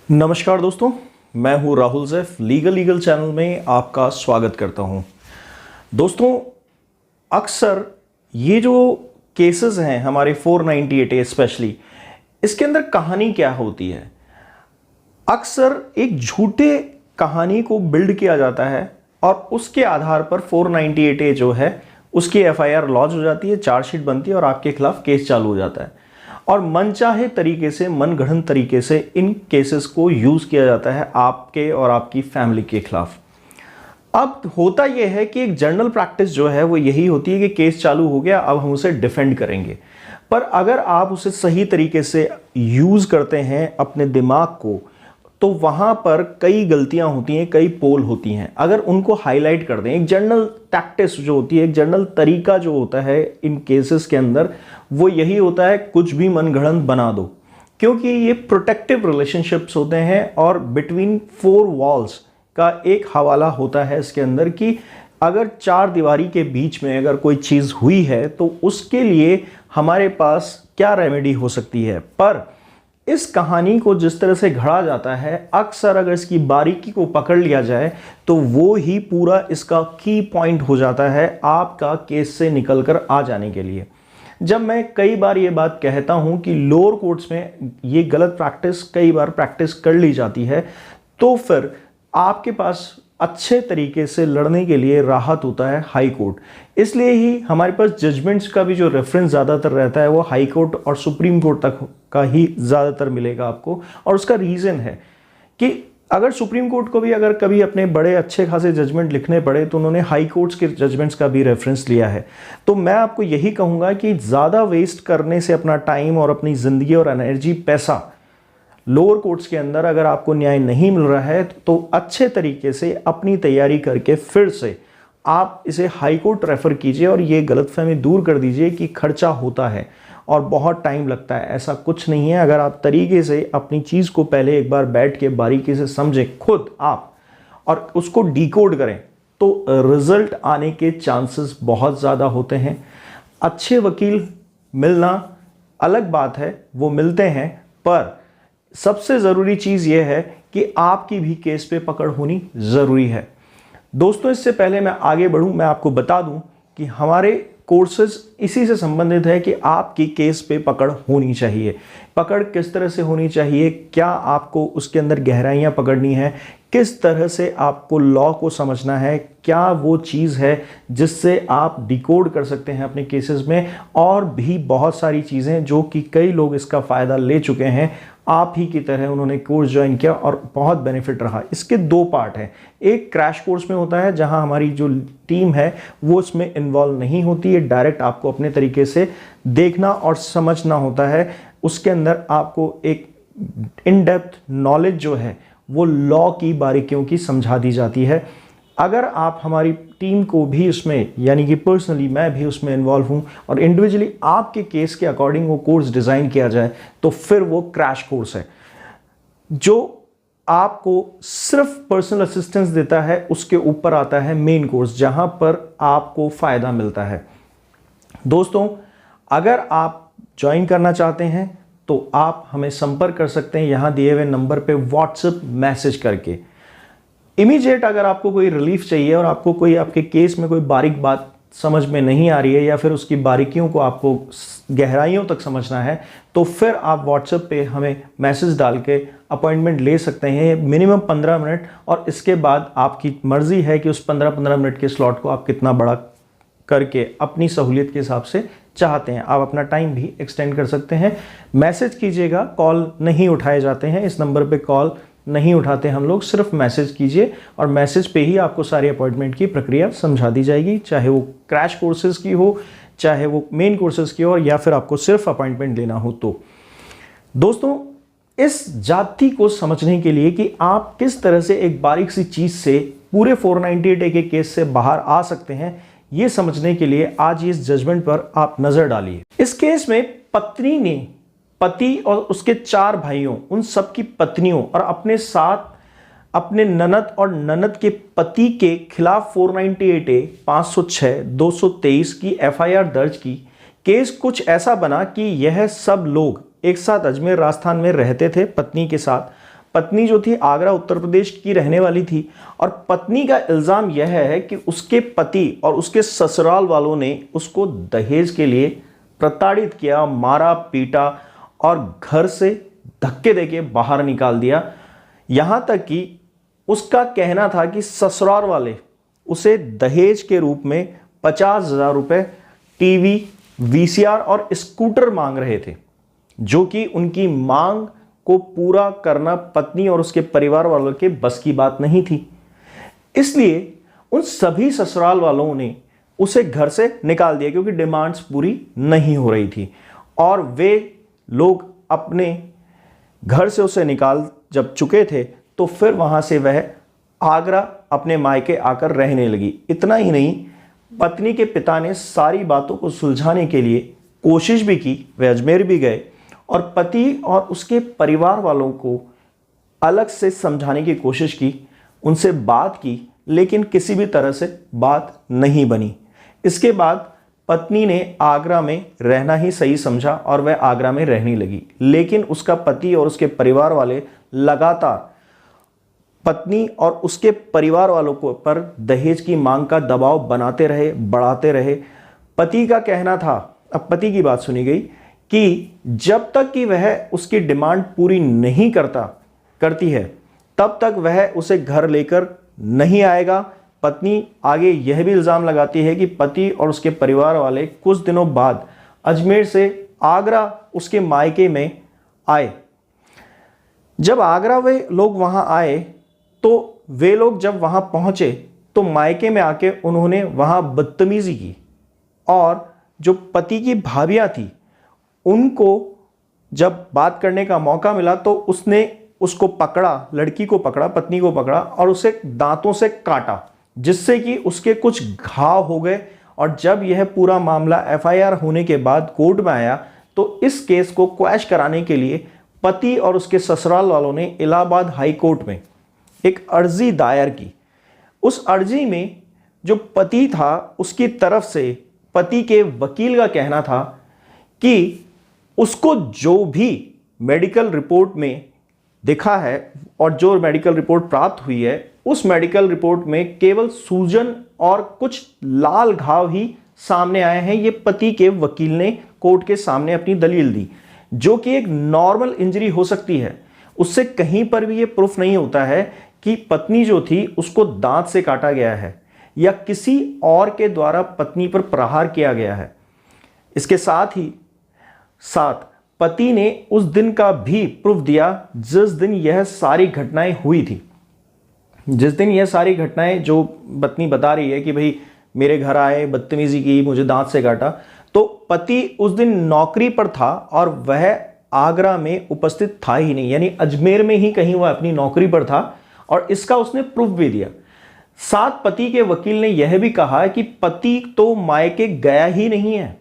नमस्कार दोस्तों, मैं हूं राहुल ज़ैफ। लीगल चैनल में आपका स्वागत करता हूं। दोस्तों, अक्सर ये जो केसेस हैं हमारे 498A स्पेशली, इसके अंदर कहानी क्या होती है? अक्सर एक झूठे कहानी को बिल्ड किया जाता है और उसके आधार पर 498A जो है उसकी FIR लॉन्च हो जाती है, चार्जशीट बनती है और आपके खिलाफ केस चालू हो जाता है और मनचाहे तरीके से, मनगढ़ंत तरीके से इन केसेस को यूज़ किया जाता है आपके और आपकी फैमिली के खिलाफ। अब होता यह है कि एक जनरल प्रैक्टिस जो है वो यही होती है कि केस चालू हो गया, अब हम उसे डिफेंड करेंगे। पर अगर आप उसे सही तरीके से यूज़ करते हैं अपने दिमाग को, तो वहाँ पर कई गलतियाँ होती हैं, कई पोल होती हैं। अगर उनको हाईलाइट कर दें, एक जनरल टैक्टिस जो होती है, एक जनरल तरीका जो होता है इन केसेस के अंदर, वो यही होता है कुछ भी मनगढ़ंत बना दो, क्योंकि ये प्रोटेक्टिव रिलेशनशिप्स होते हैं और बिटवीन 4 वॉल्स का एक हवाला होता है इसके अंदर कि अगर 4 दीवारी के बीच में अगर कोई चीज़ हुई है तो उसके लिए हमारे पास क्या रेमेडी हो सकती है। पर इस कहानी को जिस तरह से घड़ा जाता है, अक्सर अगर इसकी बारीकी को पकड़ लिया जाए तो वो ही पूरा इसका की पॉइंट हो जाता है आपका केस से निकलकर आ जाने के लिए। जब मैं कई बार ये बात कहता हूं कि लोअर कोर्ट्स में ये गलत प्रैक्टिस कई बार प्रैक्टिस कर ली जाती है, तो फिर आपके पास अच्छे तरीके से लड़ने के लिए राहत होता है हाई कोर्ट। इसलिए ही हमारे पास जजमेंट्स का भी जो रेफरेंस ज़्यादातर रहता है वो हाई कोर्ट और सुप्रीम कोर्ट तक का ही ज़्यादातर मिलेगा आपको। और उसका रीज़न है कि अगर सुप्रीम कोर्ट को भी अगर कभी अपने बड़े अच्छे खासे जजमेंट लिखने पड़े तो उन्होंने हाई कोर्ट्स के जजमेंट्स का भी रेफरेंस लिया है। तो मैं आपको यही कहूँगा कि ज़्यादा वेस्ट करने से अपना टाइम और अपनी ज़िंदगी और एनर्जी, पैसा लोअर कोर्ट्स के अंदर अगर आपको न्याय नहीं मिल रहा है तो अच्छे तरीके से अपनी तैयारी करके फिर से आप इसे हाई कोर्ट रेफर कीजिए और ये गलतफहमी दूर कर दीजिए कि खर्चा होता है और बहुत टाइम लगता है। ऐसा कुछ नहीं है। अगर आप तरीके से अपनी चीज़ को पहले एक बार बैठ के बारीकी से समझें खुद आप और उसको डिकोड करें तो रिजल्ट आने के चांसेस बहुत ज़्यादा होते हैं। अच्छे वकील मिलना अलग बात है, वो मिलते हैं, पर सबसे ज़रूरी चीज़ यह है कि आपकी भी केस पे पकड़ होनी ज़रूरी है। दोस्तों, इससे पहले मैं आगे बढ़ूं, मैं आपको बता दूं कि हमारे कोर्सेज इसी से संबंधित है कि आपकी केस पे पकड़ होनी चाहिए। पकड़ किस तरह से होनी चाहिए, क्या आपको उसके अंदर गहराइयाँ पकड़नी है, किस तरह से आपको लॉ को समझना है, क्या वो चीज़ है जिससे आप डिकोड कर सकते हैं अपने केसेस में, और भी बहुत सारी चीज़ें जो कि कई लोग इसका फ़ायदा ले चुके हैं। आप ही की तरह उन्होंने कोर्स ज्वाइन किया और बहुत बेनिफिट रहा। इसके 2 पार्ट हैं। एक क्रैश कोर्स में होता है जहां हमारी जो टीम है वो इसमें इन्वॉल्व नहीं होती है, डायरेक्ट आपको अपने तरीके से देखना और समझना होता है। उसके अंदर आपको एक इन डेप्थ नॉलेज जो है वो लॉ की बारीकियों की समझा दी जाती है। अगर आप हमारी टीम को भी उसमें, यानी कि पर्सनली मैं भी उसमें इन्वॉल्व हूं और इंडिविजुअली आपके केस के अकॉर्डिंग वो कोर्स डिज़ाइन किया जाए, तो फिर वो क्रैश कोर्स है जो आपको सिर्फ पर्सनल असिस्टेंस देता है। उसके ऊपर आता है मेन कोर्स जहां पर आपको फ़ायदा मिलता है। दोस्तों, अगर आप ज्वाइन करना चाहते हैं तो आप हमें संपर्क कर सकते हैं यहां दिए हुए नंबर पे व्हाट्सएप मैसेज करके। इमीडिएट अगर आपको कोई रिलीफ चाहिए और आपको कोई आपके केस में कोई बारीक बात समझ में नहीं आ रही है या फिर उसकी बारीकियों को आपको गहराइयों तक समझना है, तो फिर आप व्हाट्सएप पे हमें मैसेज डाल के अपॉइंटमेंट ले सकते हैं, मिनिमम 15 मिनट। और इसके बाद आपकी मर्ज़ी है कि उस 15-15 मिनट के स्लॉट को आप कितना बड़ा करके अपनी सहूलियत के हिसाब से चाहते हैं, आप अपना टाइम भी एक्सटेंड कर सकते हैं। मैसेज कीजिएगा, कॉल नहीं उठाए जाते हैं, इस नंबर पे कॉल नहीं उठाते हम लोग, सिर्फ मैसेज कीजिए और मैसेज पे ही आपको सारी अपॉइंटमेंट की प्रक्रिया समझा दी जाएगी, चाहे वो क्रैश कोर्सेज की हो, चाहे वो मेन कोर्सेज की हो, या फिर आपको सिर्फ अपॉइंटमेंट लेना हो। तो दोस्तों, इस जाति को समझने के लिए कि आप किस तरह से एक बारीक सी चीज़ से पूरे 498A के केस से बाहर आ सकते हैं, ये समझने के लिए आज इस जजमेंट पर आप नज़र डालिए। इस केस में पत्नी ने पति और उसके 4 भाइयों, उन सब की पत्नियों और अपने साथ अपने ननद और ननद के पति के खिलाफ 498A 506 223 की FIR दर्ज की। केस कुछ ऐसा बना कि यह सब लोग एक साथ अजमेर राजस्थान में रहते थे पत्नी के साथ। पत्नी जो थी आगरा उत्तर प्रदेश की रहने वाली थी और पत्नी का इल्ज़ाम यह है कि उसके पति और उसके ससुराल वालों ने उसको दहेज के लिए प्रताड़ित किया, मारा पीटा और घर से धक्के देके बाहर निकाल दिया। यहाँ तक कि उसका कहना था कि ससुराल वाले उसे दहेज के रूप में 50,000 रुपये, टीवी, वीसीआर और स्कूटर मांग रहे थे, जो कि उनकी मांग को पूरा करना पत्नी और उसके परिवार वालों के बस की बात नहीं थी। इसलिए उन सभी ससुराल वालों ने उसे घर से निकाल दिया क्योंकि डिमांड्स पूरी नहीं हो रही थी और वे लोग अपने घर से उसे निकाल जब चुके थे तो फिर वहां से वह आगरा अपने मायके आकर रहने लगी। इतना ही नहीं, पत्नी के पिता ने सारी बातों को सुलझाने के लिए कोशिश भी की, वे अजमेर भी गए और पति और उसके परिवार वालों को अलग से समझाने की कोशिश की, उनसे बात की, लेकिन किसी भी तरह से बात नहीं बनी। इसके बाद पत्नी ने आगरा में रहना ही सही समझा और वह आगरा में रहने लगी, लेकिन उसका पति और उसके परिवार वाले लगातार पत्नी और उसके परिवार वालों को पर दहेज की मांग का दबाव बनाते रहे, बढ़ाते रहे। पति का कहना था, अब पति की बात सुनी गई, कि जब तक कि वह उसकी डिमांड पूरी नहीं करती है तब तक वह उसे घर लेकर नहीं आएगा। पत्नी आगे यह भी इल्ज़ाम लगाती है कि पति और उसके परिवार वाले कुछ दिनों बाद अजमेर से आगरा उसके मायके में आए। जब आगरा वे लोग वहां आए तो वे लोग जब वहां पहुंचे तो मायके में आके उन्होंने वहां बदतमीजी की और जो पति की भाभियां थी उनको जब बात करने का मौका मिला तो उसने उसको पकड़ा, लड़की को पकड़ा, पत्नी को पकड़ा और उसे दांतों से काटा, जिससे कि उसके कुछ घाव हो गए। और जब यह पूरा मामला एफआईआर होने के बाद कोर्ट में आया तो इस केस को क्वैश कराने के लिए पति और उसके ससुराल वालों ने इलाहाबाद हाई कोर्ट में एक अर्जी दायर की। उस अर्जी में जो पति था उसकी तरफ से पति के वकील का कहना था कि उसको जो भी मेडिकल रिपोर्ट में दिखा है और जो मेडिकल रिपोर्ट प्राप्त हुई है उस मेडिकल रिपोर्ट में केवल सूजन और कुछ लाल घाव ही सामने आए हैं। ये पति के वकील ने कोर्ट के सामने अपनी दलील दी, जो कि एक नॉर्मल इंजरी हो सकती है। उससे कहीं पर भी ये प्रूफ नहीं होता है कि पत्नी जो थी उसको दांत से काटा गया है या किसी और के द्वारा पत्नी पर प्रहार किया गया है। इसके साथ ही साथ पति ने उस दिन का भी प्रूफ दिया जिस दिन यह सारी घटनाएं हुई थी। जिस दिन यह सारी घटनाएं जो पत्नी बता रही है कि भाई मेरे घर आए, बदतमीजी की, मुझे दांत से काटा, तो पति उस दिन नौकरी पर था और वह आगरा में उपस्थित था ही नहीं, यानी अजमेर में ही कहीं वह अपनी नौकरी पर था और इसका उसने प्रूफ भी दिया। साथ पति के वकील ने यह भी कहा कि पति तो मायके गया ही नहीं है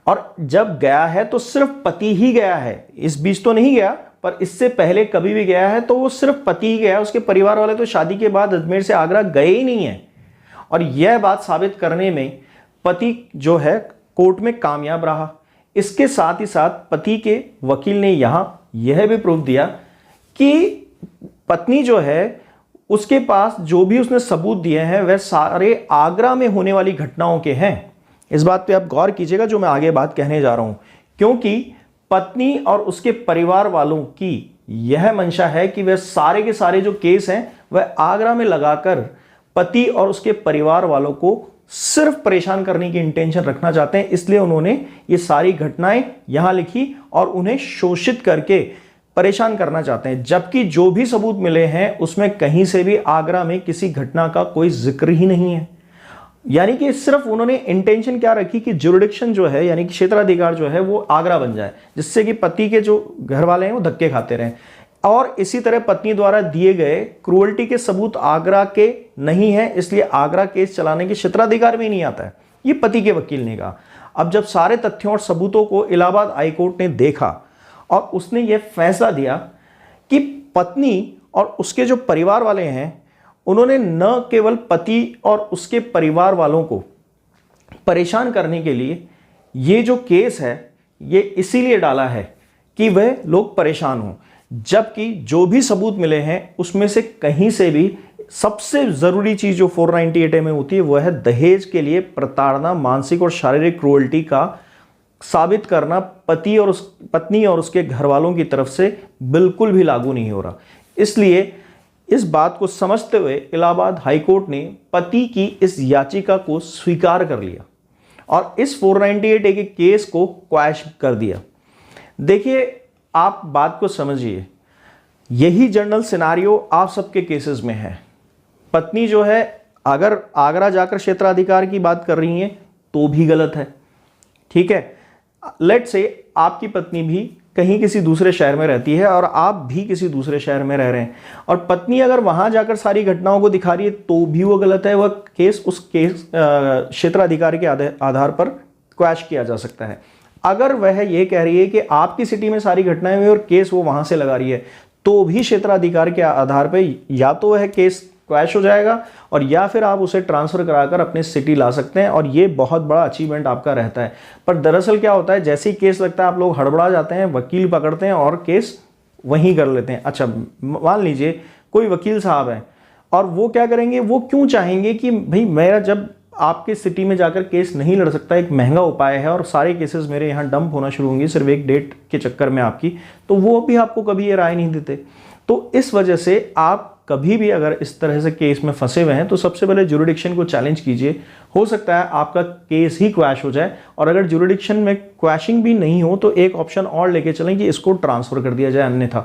और जब गया है तो सिर्फ पति ही गया है, इस बीच तो नहीं गया, पर इससे पहले कभी भी गया है तो वो सिर्फ पति ही गया। उसके परिवार वाले तो शादी के बाद अजमेर से आगरा गए ही नहीं है। और यह बात साबित करने में पति जो है कोर्ट में कामयाब रहा। इसके साथ ही साथ पति के वकील ने यहां यह भी प्रूफ दिया कि पत्नी जो है उसके पास जो भी उसने सबूत दिए हैं वह सारे आगरा में होने वाली घटनाओं के हैं। इस बात पे आप गौर कीजिएगा जो मैं आगे बात कहने जा रहा हूं, क्योंकि पत्नी और उसके परिवार वालों की यह मंशा है कि वह सारे के सारे जो केस हैं वह आगरा में लगाकर पति और उसके परिवार वालों को सिर्फ परेशान करने की इंटेंशन रखना चाहते हैं। इसलिए उन्होंने ये सारी घटनाएं यहां लिखी और उन्हें शोषित करके परेशान करना चाहते हैं, जबकि जो भी सबूत मिले हैं उसमें कहीं से भी आगरा में किसी घटना का कोई जिक्र ही नहीं है। यानी कि सिर्फ उन्होंने इंटेंशन क्या रखी कि जुरिडिक्शन जो है यानी कि क्षेत्राधिकार जो है वो आगरा बन जाए, जिससे कि पति के जो घर वाले हैं वो धक्के खाते रहें। और इसी तरह पत्नी द्वारा दिए गए क्रूअल्टी के सबूत आगरा के नहीं है, इसलिए आगरा केस चलाने के क्षेत्राधिकार में नहीं आता है, ये पति के वकील ने कहा। अब जब सारे तथ्यों और सबूतों को इलाहाबाद हाईकोर्ट ने देखा और उसने यह फैसला दिया कि पत्नी और उसके जो परिवार वाले हैं उन्होंने न केवल पति और उसके परिवार वालों को परेशान करने के लिए ये जो केस है ये इसीलिए डाला है कि वह लोग परेशान हों, जबकि जो भी सबूत मिले हैं उसमें से कहीं से भी सबसे जरूरी चीज जो 498A में होती है वह है दहेज के लिए प्रताड़ना, मानसिक और शारीरिक क्रूरल्टी का साबित करना पत्नी और उसके घर वालों की तरफ से बिल्कुल भी लागू नहीं हो रहा। इसलिए इस बात को समझते हुए इलाहाबाद हाईकोर्ट ने पति की इस याचिका को स्वीकार कर लिया और इस 498A के केस को क्वैश कर दिया। देखिए, आप बात को समझिए, यही जनरल सिनारियो आप सबके केसेस में है। पत्नी जो है अगर आगरा जाकर क्षेत्राधिकार की बात कर रही है तो भी गलत है, ठीक है। लेट्स से आपकी पत्नी भी कहीं किसी दूसरे शहर में रहती है और आप भी किसी दूसरे शहर में रह रहे हैं और पत्नी अगर वहां जाकर सारी घटनाओं को दिखा रही है तो भी वो गलत है। वह केस उस केस क्षेत्राधिकार के आधार पर क्वैश किया जा सकता है। अगर वह ये कह रही है कि आपकी सिटी में सारी घटनाएं हुई और केस वो वहां से लगा रही है तो भी क्षेत्राधिकार के आधार पर या तो वह केस क्वैश हो जाएगा और या फिर आप उसे ट्रांसफर कराकर अपने सिटी ला सकते हैं और ये बहुत बड़ा अचीवमेंट आपका रहता है। पर दरअसल क्या होता है, जैसे ही केस लगता है आप लोग हड़बड़ा जाते हैं, वकील पकड़ते हैं और केस वहीं कर लेते हैं। अच्छा, मान लीजिए कोई वकील साहब है और वो क्या करेंगे, वो क्यों चाहेंगे कि भाई मेरा जब आपके सिटी में जाकर केस नहीं लड़ सकता, एक महंगा उपाय है और सारे केसेस मेरे यहाँ डंप होना शुरू होंगे सिर्फ एक डेट के चक्कर में आपकी, तो वो भी आपको कभी ये राय नहीं देते। तो इस वजह से आप कभी भी अगर इस तरह से केस में फंसे हुए हैं तो सबसे पहले ज्यूरिडिक्शन को चैलेंज कीजिए। हो सकता है आपका केस ही क्वैश हो जाए और अगर ज्यूरिडिक्शन में क्वैशिंग भी नहीं हो तो एक ऑप्शन और लेके चलें कि इसको ट्रांसफर कर दिया जाए अन्यथा।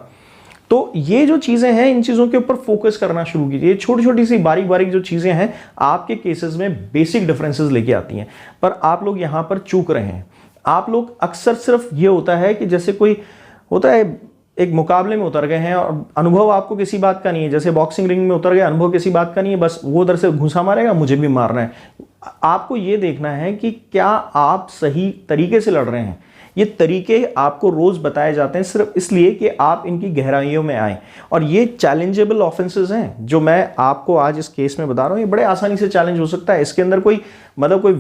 तो ये जो चीजें हैं इन चीजों के ऊपर फोकस करना शुरू कीजिए। छोटी छोटी सी बारीक बारीक जो चीजें हैं आपके केसेस में बेसिक डिफरेंसेस लेके आती हैं, पर आप लोग यहां पर चूक रहे हैं। आप लोग अक्सर सिर्फ ये होता है कि जैसे कोई होता है एक मुकाबले में उतर गए हैं और अनुभव आपको किसी बात का नहीं है, जैसे बॉक्सिंग रिंग में उतर गए, अनुभव किसी बात का नहीं है, बस वो उधर से घुसा मारेगा मुझे भी मारना है। आपको ये देखना है कि क्या आप सही तरीके से लड़ रहे हैं। ये तरीके आपको रोज बताए जाते हैं सिर्फ इसलिए कि आप इनकी गहराइयों में आए और ये चैलेंजेबल ऑफेंसेस हैं जो मैं आपको आज इस केस में बता रहा हूं। ये बड़े आसानी से चैलेंज हो सकता है। इसके अंदर कोई कोई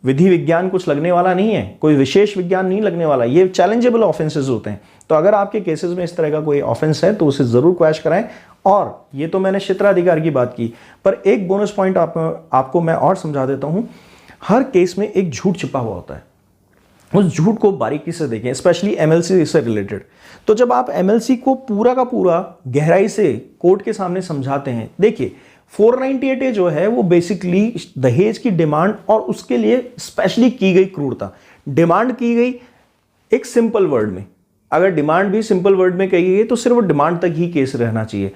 विधि विज्ञान कुछ लगने वाला नहीं है, कोई विशेष विज्ञान नहीं लगने वाला, ये चैलेंजेबल ऑफेंसेस होते हैं। तो अगर आपके केसेस में इस तरह का कोई ऑफेंस है तो उसे जरूर क्वैश कराएं। और ये तो मैंने क्षेत्राधिकार की बात की, पर एक बोनस पॉइंट आपको मैं और समझा देता हूं। हर केस में एक झूठ छिपा हुआ होता है, उस झूठ को बारीकी से देखें, स्पेशली एमएलसी से रिलेटेड। तो जब आप एमएलसी को पूरा का पूरा गहराई से कोर्ट के सामने समझाते हैं, देखिए 498A जो है वो बेसिकली दहेज की डिमांड और उसके लिए स्पेशली की गई क्रूरता, डिमांड की गई एक सिंपल वर्ड में। अगर डिमांड भी सिंपल वर्ड में कही गई तो सिर्फ वो डिमांड तक ही केस रहना चाहिए,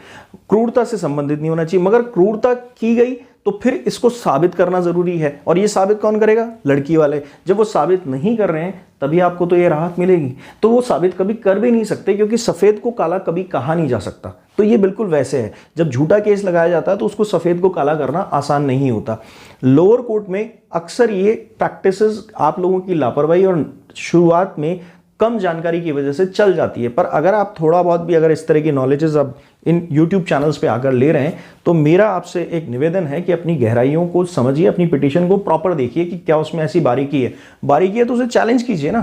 क्रूरता से संबंधित नहीं होना चाहिए। मगर क्रूरता की गई तो फिर इसको साबित करना जरूरी है और ये साबित कौन करेगा? लड़की वाले। जब वो साबित नहीं कर रहे हैं तभी आपको तो ये राहत मिलेगी। तो वो साबित कभी कर भी नहीं सकते क्योंकि सफेद को काला कभी कहा नहीं जा सकता। तो ये बिल्कुल वैसे है, जब झूठा केस लगाया जाता है तो उसको सफेद को काला करना आसान नहीं होता। लोअर कोर्ट में अक्सर ये प्रैक्टिसेस आप लोगों की लापरवाही और शुरुआत में कम जानकारी की वजह से चल जाती है। पर अगर आप थोड़ा बहुत भी अगर इस तरह की नॉलेजेस अब इन YouTube चैनल्स पे आकर ले रहे हैं तो मेरा आपसे एक निवेदन है कि अपनी गहराइयों को समझिए, अपनी पिटीशन को प्रॉपर देखिए कि क्या उसमें ऐसी बारीकी है तो उसे चैलेंज कीजिए ना।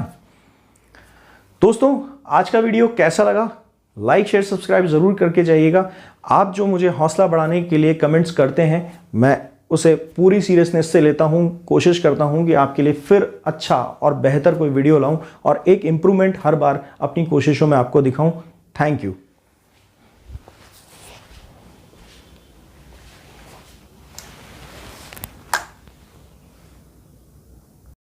दोस्तों, आज का वीडियो कैसा लगा? लाइक शेयर सब्सक्राइब जरूर करके जाइएगा। आप जो मुझे हौसला बढ़ाने के लिए कमेंट्स करते हैं मैं उसे पूरी सीरियसनेस से लेता हूं, कोशिश करता हूं कि आपके लिए फिर अच्छा और बेहतर कोई वीडियो लाऊं और एक इंप्रूवमेंट हर बार अपनी कोशिशों में आपको दिखाऊं। Thank you.